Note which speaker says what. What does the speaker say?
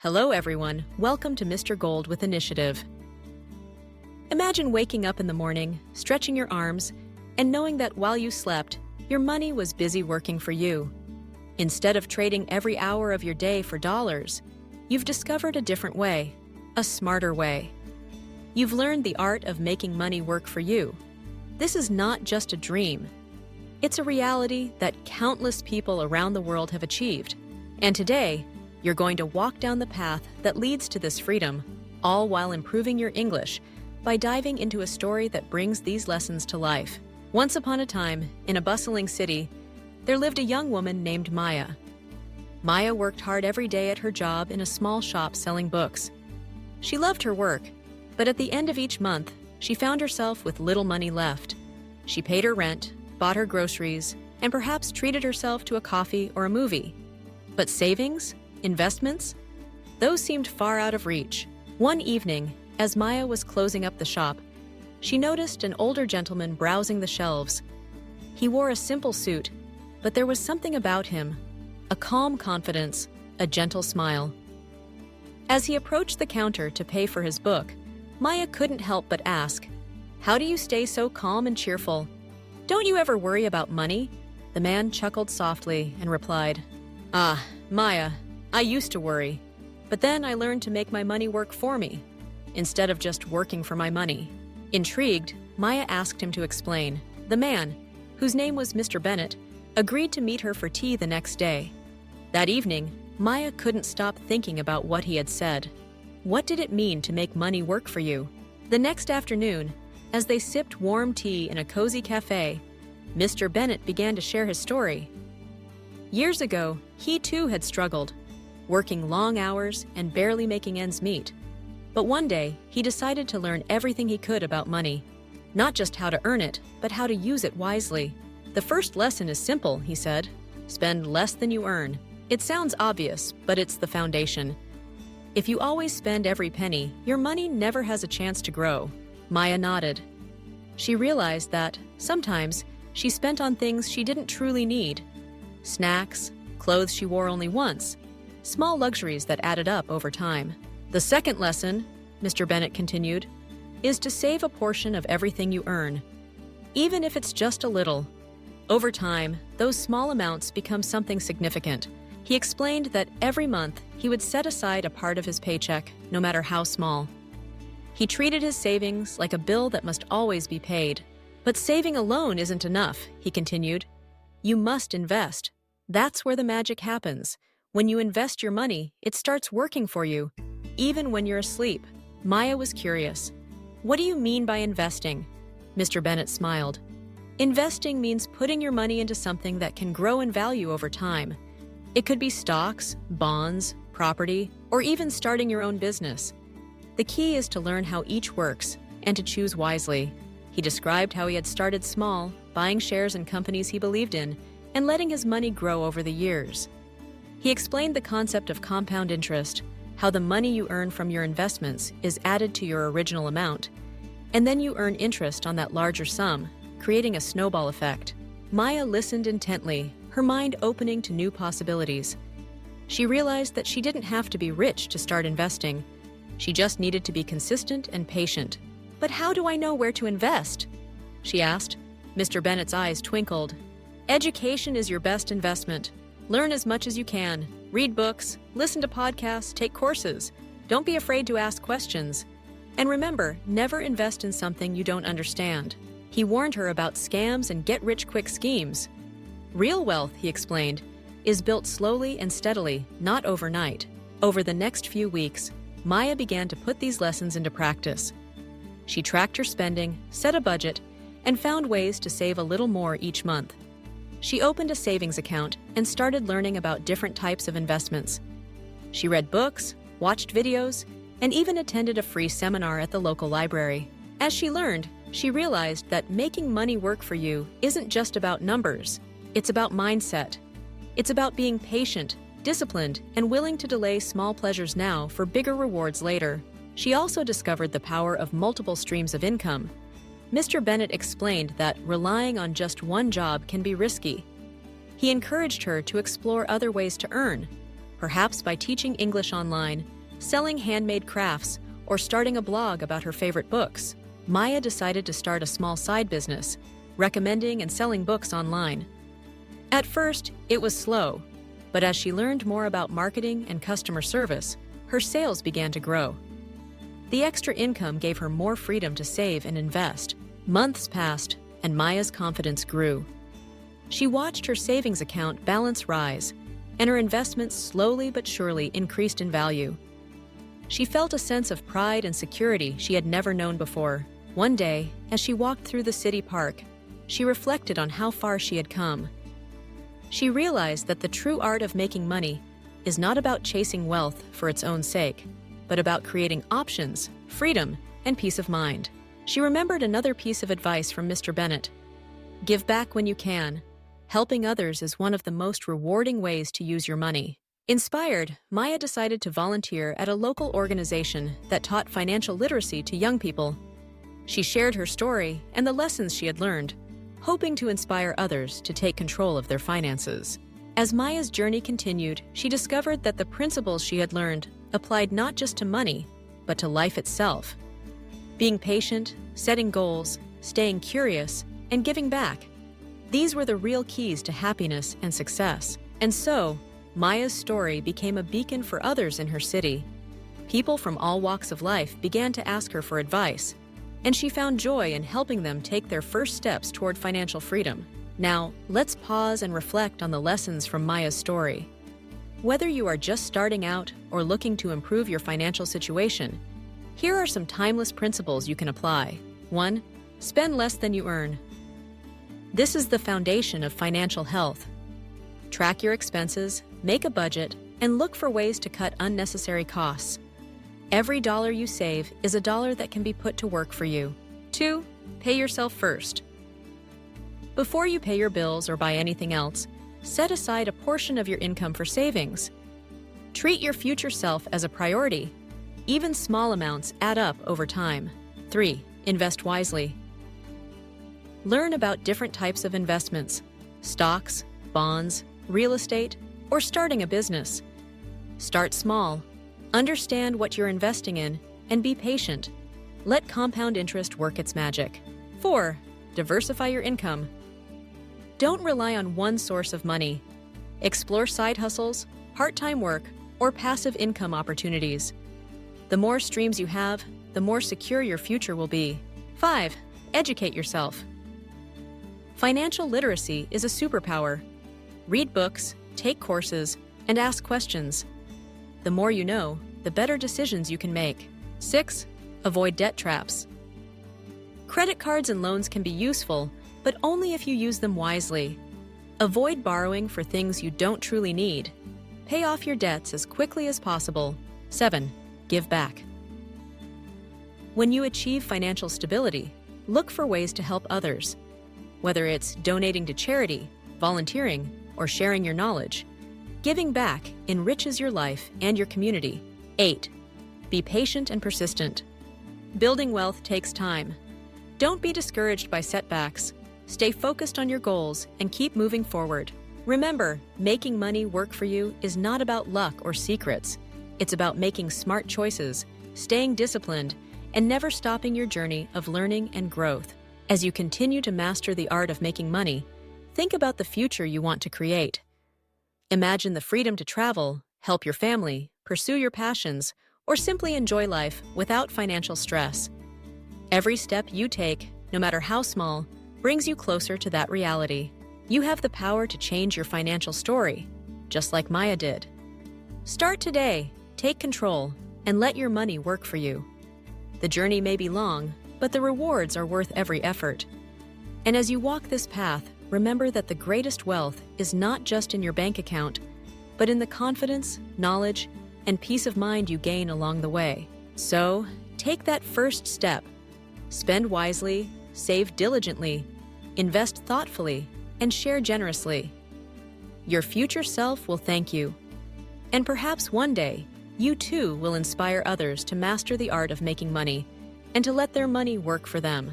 Speaker 1: Hello everyone, welcome to Mr. Gold with Initiative. Imagine waking up in the morning, stretching your arms, and knowing that while you slept, your money was busy working for you. Instead of trading every hour of your day for dollars, you've discovered a different way, a smarter way. You've learned the art of making money work for you. This is not just a dream. It's a reality that countless people around the world have achieved. And today, you're going to walk down the path that leads to this freedom, all while improving your English by diving into a story that brings these lessons to life. Once upon a time, in a bustling city, there lived a young woman named Maya. Maya worked hard every day at her job in a small shop selling books. She loved her work, but at the end of each month, she found herself with little money left. She paid her rent, bought her groceries, and perhaps treated herself to a coffee or a movie. But savings? Investments? Those seemed far out of reach. One evening, as Maya was closing up the shop, she noticed an older gentleman browsing the shelves. He wore a simple suit, but there was something about him, a calm confidence, a gentle smile. As he approached the counter to pay for his book, Maya couldn't help but ask, "How do you stay so calm and cheerful? Don't you ever worry about money?" The man chuckled softly and replied, "Ah, Maya, I used to worry, but then I learned to make my money work for me, instead of just working for my money." Intrigued, Maya asked him to explain. The man, whose name was Mr. Bennett, agreed to meet her for tea the next day. That evening, Maya couldn't stop thinking about what he had said. What did it mean to make money work for you? The next afternoon, as they sipped warm tea in a cozy cafe, Mr. Bennett began to share his story. Years ago, he too had struggled, working long hours and barely making ends meet. But one day, he decided to learn everything he could about money. Not just how to earn it, but how to use it wisely. "The first lesson is simple," he said. "Spend less than you earn." It sounds obvious, but it's the foundation. If you always spend every penny, your money never has a chance to grow. Maya nodded. She realized that, sometimes, she spent on things she didn't truly need. Snacks, clothes she wore only once, small luxuries that added up over time. "The second lesson," Mr. Bennett continued, "is to save a portion of everything you earn, even if it's just a little. Over time, those small amounts become something significant." He explained that every month he would set aside a part of his paycheck, no matter how small. He treated his savings like a bill that must always be paid. "But saving alone isn't enough," he continued. "You must invest. That's where the magic happens. When you invest your money, it starts working for you, even when you're asleep." Maya was curious. "What do you mean by investing?" Mr. Bennett smiled. "Investing means putting your money into something that can grow in value over time. It could be stocks, bonds, property, or even starting your own business. The key is to learn how each works and to choose wisely." He described how he had started small, buying shares in companies he believed in, and letting his money grow over the years. He explained the concept of compound interest, how the money you earn from your investments is added to your original amount, and then you earn interest on that larger sum, creating a snowball effect. Maya listened intently, her mind opening to new possibilities. She realized that she didn't have to be rich to start investing. She just needed to be consistent and patient. "But how do I know where to invest?" she asked. Mr. Bennett's eyes twinkled. "Education is your best investment. Learn as much as you can. Read books, listen to podcasts, take courses. Don't be afraid to ask questions. And remember, never invest in something you don't understand." He warned her about scams and get-rich-quick schemes. "Real wealth," he explained, "is built slowly and steadily, not overnight." Over the next few weeks, Maya began to put these lessons into practice. She tracked her spending, set a budget, and found ways to save a little more each month. She opened a savings account and started learning about different types of investments. She read books, watched videos, and even attended a free seminar at the local library. As she learned, she realized that making money work for you isn't just about numbers. It's about mindset. It's about being patient, disciplined, and willing to delay small pleasures now for bigger rewards later. She also discovered the power of multiple streams of income. Mr. Bennett explained that relying on just one job can be risky. He encouraged her to explore other ways to earn, perhaps by teaching English online, selling handmade crafts, or starting a blog about her favorite books. Maya decided to start a small side business, recommending and selling books online. At first, it was slow, but as she learned more about marketing and customer service, her sales began to grow. The extra income gave her more freedom to save and invest. Months passed, and Maya's confidence grew. She watched her savings account balance rise, and her investments slowly but surely increased in value. She felt a sense of pride and security she had never known before. One day, as she walked through the city park, she reflected on how far she had come. She realized that the true art of making money is not about chasing wealth for its own sake, but about creating options, freedom, and peace of mind. She remembered another piece of advice from Mr. Bennett. Give back when you can. Helping others is one of the most rewarding ways to use your money. Inspired, Maya decided to volunteer at a local organization that taught financial literacy to young people. She shared her story and the lessons she had learned, hoping to inspire others to take control of their finances. As Maya's journey continued, she discovered that the principles she had learned applied not just to money, but to life itself. Being patient, setting goals, staying curious, and giving back. These were the real keys to happiness and success. And so, Maya's story became a beacon for others in her city. People from all walks of life began to ask her for advice, and she found joy in helping them take their first steps toward financial freedom. Now, let's pause and reflect on the lessons from Maya's story. Whether you are just starting out or looking to improve your financial situation, here are some timeless principles you can apply. 1. Spend less than you earn. This is the foundation of financial health. Track your expenses, make a budget, and look for ways to cut unnecessary costs. Every dollar you save is a dollar that can be put to work for you. 2. Pay yourself first. Before you pay your bills or buy anything else, set aside a portion of your income for savings. Treat your future self as a priority. Even small amounts add up over time. 3. Invest wisely. Learn about different types of investments: stocks, bonds, real estate, or starting a business. Start small. Understand what you're investing in and be patient. Let compound interest work its magic. 4. Diversify your income. Don't rely on one source of money. Explore side hustles, part-time work, or passive income opportunities. The more streams you have, the more secure your future will be. 5. Educate yourself. Financial literacy is a superpower. Read books, take courses, and ask questions. The more you know, the better decisions you can make. 6. Avoid debt traps. Credit cards and loans can be useful, but only if you use them wisely. Avoid borrowing for things you don't truly need. Pay off your debts as quickly as possible. 7. Give back. When you achieve financial stability, look for ways to help others. Whether it's donating to charity, volunteering, or sharing your knowledge, giving back enriches your life and your community. 8. Be patient and persistent. Building wealth takes time. Don't be discouraged by setbacks. Stay focused on your goals and keep moving forward. Remember, making money work for you is not about luck or secrets. It's about making smart choices, staying disciplined, and never stopping your journey of learning and growth. As you continue to master the art of making money, think about the future you want to create. Imagine the freedom to travel, help your family, pursue your passions, or simply enjoy life without financial stress. Every step you take, no matter how small, brings you closer to that reality. You have the power to change your financial story, just like Maya did. Start today, take control, and let your money work for you. The journey may be long, but the rewards are worth every effort. And as you walk this path, remember that the greatest wealth is not just in your bank account, but in the confidence, knowledge, and peace of mind you gain along the way. So, take that first step. Spend wisely, save diligently, invest thoughtfully, and share generously. Your future self will thank you. And perhaps one day, you too will inspire others to master the art of making money and to let their money work for them.